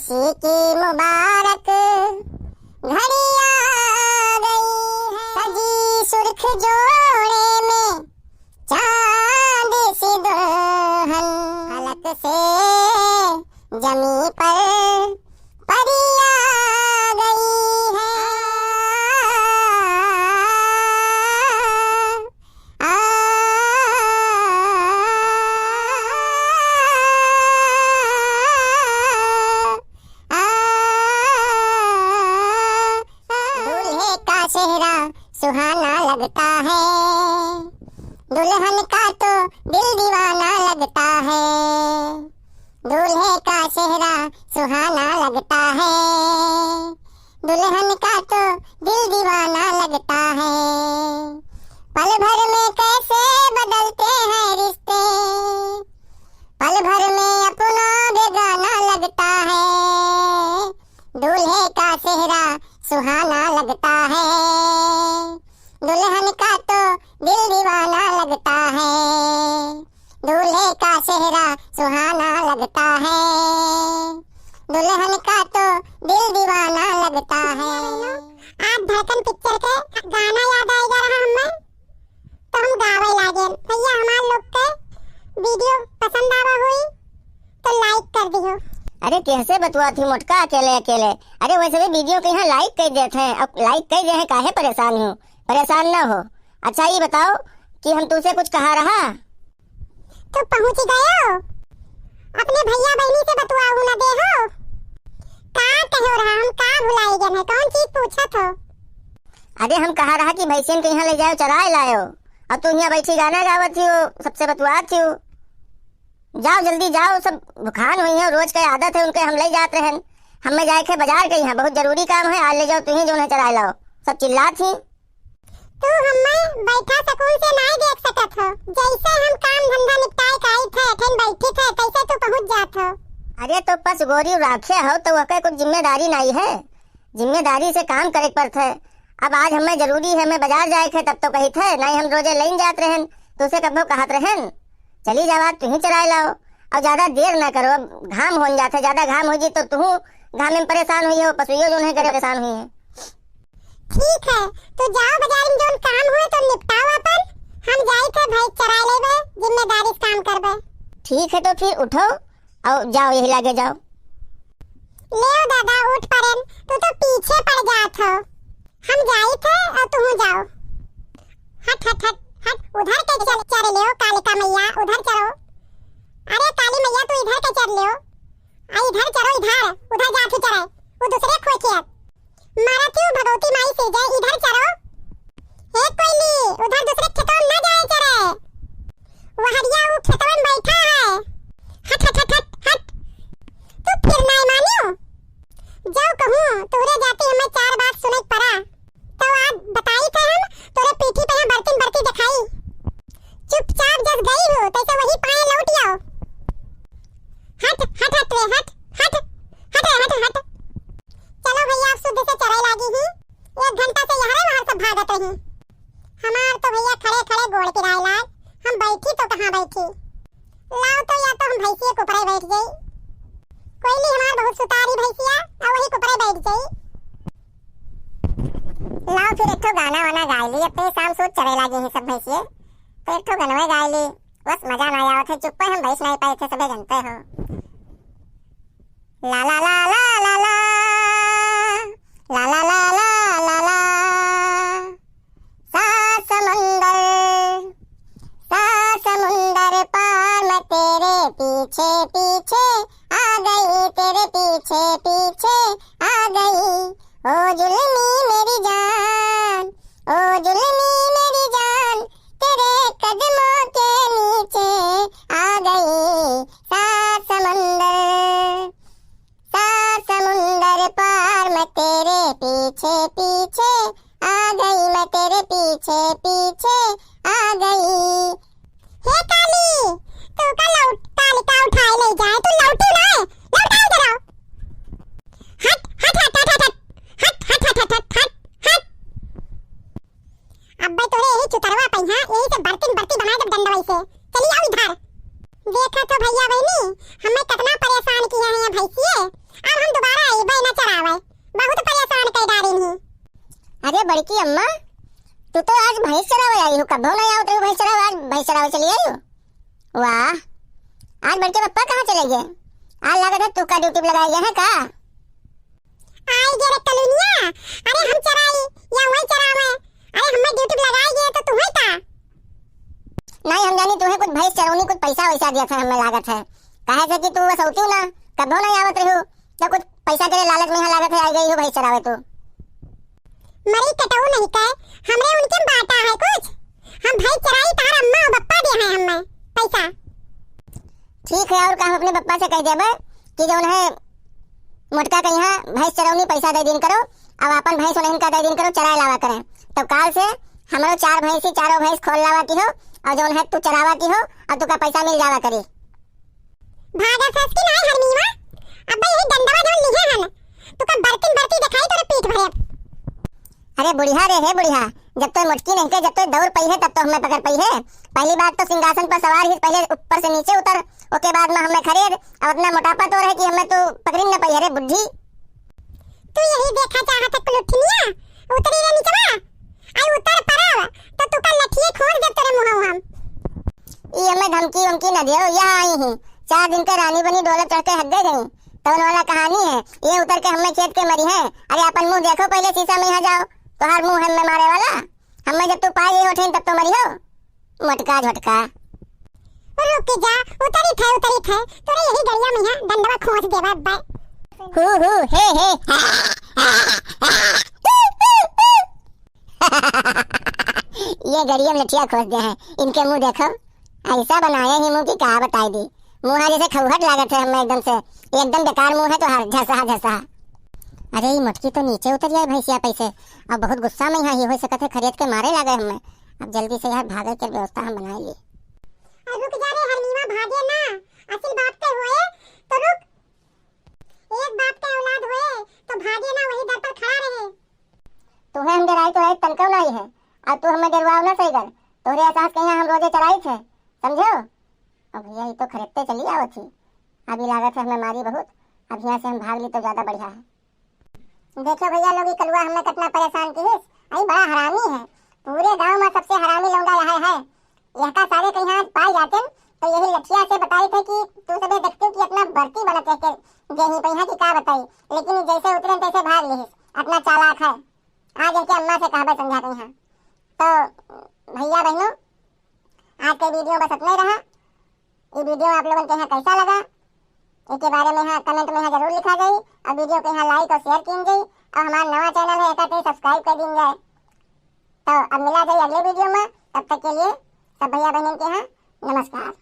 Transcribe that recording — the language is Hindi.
खुशी की मुबारक घड़ी आ गई है, सजी सुर्ख जोड़े में चांद सी दुल्हन, फलक से जमी पर परी आ गई है। दूल्हे का चेहरा सुहाना लगता है, दुल्हन का तो दिल दीवाना लगता है। दूल्हे का चेहरा सुहाना लगता है, दुल्हन का तो दिल दीवाना लगता है। पल भर में कैसे बदलते हैं रिश्ते, पल भर में अपना बेगाना लगता है। दूल्हे का चेहरा सुहाना लगता है, दुल्हन का तो दिल दीवाना लगता है। दूल्हे का चेहरा सुहाना लगता है, दुल्हन का तो दिल दीवाना लगता है। आज धड़कन पिक्चर के गाना याद आएगा रहा हमें, तो हम गावे लागे। भैया हमारे लोग के वीडियो पसंद आवा हुई तो लाइक कर दियो। अरे कैसे बतुआ थी मोटका अकेले अकेले। अरे वैसे भी वीडियो के यहाँ लाइक कर देते हैं, अब लाइक कर दे हैं, काहे परेशान हो? परेशान ना हो। अच्छा ये बताओ कि हम तुझसे कुछ कहा रहा तो पहुंच गए हो, अपने भैया बहनी से बतुआ न दे हो। का कहो रहा, हम का भुलाई गए हैं, कौन चीज पूछा था? अरे हम कहा रहा कि भैंसियन के यहाँ ले जाओ, चराए लाओ। अब तू यहाँ बैठी गाना गावत थी, सबसे बतुआत थी। जाओ जल्दी जाओ, सब भुखान हुई है, रोज का आदत है उनके, हम ले जाते हैं। हमें जाए थे बाजार के यहाँ, बहुत जरूरी काम है, आज ले जाओ तुम्हें जो है चराए लाओ। सब चिल्ला थी। तू हमें बैठा सकून से नहीं देख सकत हो, जैसे हम काम धंधा निपटाए काई थे ठन बैठी थे तैसे तू पहुंच जात हो। अरे तो पस गोरी राखे हो तो वह कुछ जिम्मेदारी नहीं है, जिम्मेदारी से काम करे पड़ते। अब आज हमें जरूरी है, हमें बाजार जाए थे तब तो कही थे, नहीं हम रोजे लेन जात रहन, तुझसे कब कहत रहन चली जावा तू ही चराए लाओ। और ज्यादा देर ना करो, घाम हो जाते, ज्यादा घाम हो जी तो तू घाम में परेशान हुई हो, पसुइयो जो है परेशान हुई है। ठीक है तो जाओ बाजार में जोन काम हुए तो निपटाओ अपन, हम जाई थे भाई चरा लेबे, जिम्मेदारी से काम करबे। ठीक है तो फिर उठो और जाओ, यही लागे जाओ। ले दादा उठ पड़न, तू तो पीछे पड़ जात हो, हम जाई थे और तू जाओ। हट हट हट हट, उधर के चर ले कालिका मैया, उधर चरो। अरे काली मैया तू इधर के चर ले, आ इधर चरो, इधर उधर जा तू चरे, वो दूसरे खोए खेत मारा थी भगवती माई से जाए, इधर चरो। हे कोयली उधर दूसरे खेतों में न जाए चरे, वो हरिया वो खेतों में बैठा है। हट हट हट हट हट, तू फिर नहीं मानियो, जाओ कहूं तोरे जाती हमें चार बात सुने पड़ा, तो आज बताई थे हम तोरे पीठी पे बर्तन बर्ती दिखाई, चुपचाप जब गई हो तैसे वही पाए लौट आओ। हट हट हट रे हट हट हट हट हट। चलो भैया आप शुद्ध से चराई लागी ही, 1 घंटा से यहाँ वहाँ सब भागत रही। हमार तो भैया खड़े खड़े गोड़ पिराए लाग, हम बैठी तो कहाँ बैठी, लाओ तो या तो हम भैंसिया कुपरे बैठ गई, कोई नहीं हमार बहुत सुतारी भैंसिया और वही कुपरे बैठ गई। लाओ फिर एक ठो गाना वाना गाय ली, अपने शाम सोच चरे लागे हैं सब भैंसिए, तो एक ठो गनवे गाय ली, बस मजा ना आया थे, चुप हम बैठ नहीं पाए थे, सबे जानते हो। ला ला ला ला ला ला ला ला ला ला ला ला, समुंदर पार मैं तेरे पीछे पीछे आ गई, तेरे पीछे पीछे आ गई। ओ जुल्मी मेरी जान, ओ जुल्मी मेरी जान, तेरे कदमों के नीचे आ गई। समुंदर पार मैं तेरे पीछे पीछे आ गई, मैं तेरे पीछे पीछे आ गई। हे काली तू का कालिका उठाए ले जाए, तू लौटी ना है, लौटाओ जरा। हट हट हट हट हट हट हट हट हट हट हट। अब भाई तोरे यही चुतरवा पई हां, यही से बर्तन बर्ती बनाए जब डंडवई से, चली आओ इधर। देखा तो भैया बहनी हमें कितना परेशान किया है ये भैंसिए, अब हम अरे बड़की अम्मा, तू तो आज भैंस चरावे आई हो, कब नहीं आओ तो भैंस चरावे, आज भैंस चरावे चली आई हो। वाह, आज बड़के पप्पा कहाँ चले गए? आज लगा था तू का ड्यूटी लगाई गया है का? आई गे रे कलुनिया, अरे हम चराई या वही चरावे? अरे हमें ड्यूटी लगाई गए तो तुम्हें का? नहीं, हम जानी तुम्हें कुछ भैंस चरौनी कुछ पैसा वैसा दिया था, हमें लागत है कहे से कि तू बस होती ना, कब नहीं आवत रही हो, तो कुछ पैसा के लालच में यहाँ लागत है आई गई हो भैंस चरावे। तू मरी कटाऊ नहीं कहे, हमरे उनके बाटा है कुछ, हम भाई चराई तार अम्मा और बप्पा दे हैं हमें पैसा। ठीक है, और काम अपने बप्पा से कह देबे कि जो है मोटका के यहाँ भैंस चरौनी पैसा दे दिन करो, अब अपन भैंस उन्हें का दे दिन करो, चराए लावा करें, तो काल से हमारो 4 भैंसी चारों भैंस खोल लावा की हो, और जो है तू चरावा की हो, और तू का पैसा मिल जावा करी। भागा फंस की नहीं हरमीवा, अब यही डंडवा जो लिखे हन, तू का बर्तन बर्ती दिखाई तोरे पीठ भरे। अरे बुढ़िया रे, है बुढ़िया, जब तो मुटकी नहीं के जब तो दौड़ पई है तब तो हमें पकड़ पई है। पहली बात तो सिंहासन पर सवार ही पहले ऊपर से नीचे उतर, उसके बाद में हमें खरीद, और अपना मोटापा तो रहे कि हमें तो पकड़ी न पई है रे बुढ़ी। तू यही देखा चाहत कुलुठनिया, उतरी रे नीचवा, आई उतर परव तो तू का लठिए खोल दे तेरे मुंह हम। ये हमें धमकी वमकी न दियो, यहाँ आई हूँ 4 दिन के रानी बनी डोले चढ़ के हद गई गई, तो वाला कहानी है ये, उतर के हमें खेत के मरी है। अरे अपन मुंह देखो पहले शीशा में, यहाँ जाओ तो हर मुंह हमें मारे वाला, हमें जब तू पाई गई उठे तब तो मरी हो मोटका झटका। रुक जा, उतरी थे तोरे यही गड़िया में यहाँ डंडवा खोस देवा बे। हु हे ये गड़िया में लठिया खोस दे हैं, इनके मुंह देखो ऐसा बनाए ही मुंह की कहा बताई दी, मुंह जैसे खौहट लागत है हमें एकदम से, एकदम बेकार मुंह है तो हर झसा। अरे ये मटकी तो नीचे उतर जाए भैंसिया पैसे, अब बहुत गुस्सा में यहाँ ही हो सकते खरीद के मारे लगे हमें, अब जल्दी से यार भागे के व्यवस्था हम बनाएंगे। रुक जा रे हरमीवा, भागे ना, असल बात पे हुए तो रुक, एक बाप के औलाद हुए तो भागे ना, वही दर पर खड़ा रहे। तुम्हें हम डराई तो है तनकव नहीं है, अब तू हमें डरवाओ ना सही कर, तोरे एहसास कहीं हम रोजे चराई थे समझो। अब भैया ये तो खरीदते चली आओ थी, अभी लागत है हमें मारी बहुत, अब यहाँ से हम भाग ली तो ज्यादा बढ़िया है। देखो भैया लोग ये कलुआ हमें कितना परेशान की है, अरे बड़ा हरामी है, पूरे गांव में सबसे हरामी लौंडा यह है, यह का सारे कहीं यहाँ पाए जाते तो यही लठिया से बताई थे कि तू सबे देखते कि अपना भर्ती बनत है के जेही पहिया की का बताई, लेकिन जैसे उतरे तैसे भाग ली, अपना चालाक है। आज इनके अम्मा से कहबे समझाते हैं। तो भैया बहनों, आज का वीडियो बस इतना ही रहा। ये वीडियो आप लोगों के यहाँ कैसा लगा इसके बारे में यहाँ कमेंट में यहाँ जरूर लिखा जाए, और वीडियो को यहाँ लाइक और शेयर कीजिए, और हमारा नवा चैनल है एक सब्सक्राइब कर दीजिए। तो अब मिला जाए अगले वीडियो में, तब तक के लिए सब भैया बहन के यहाँ नमस्कार।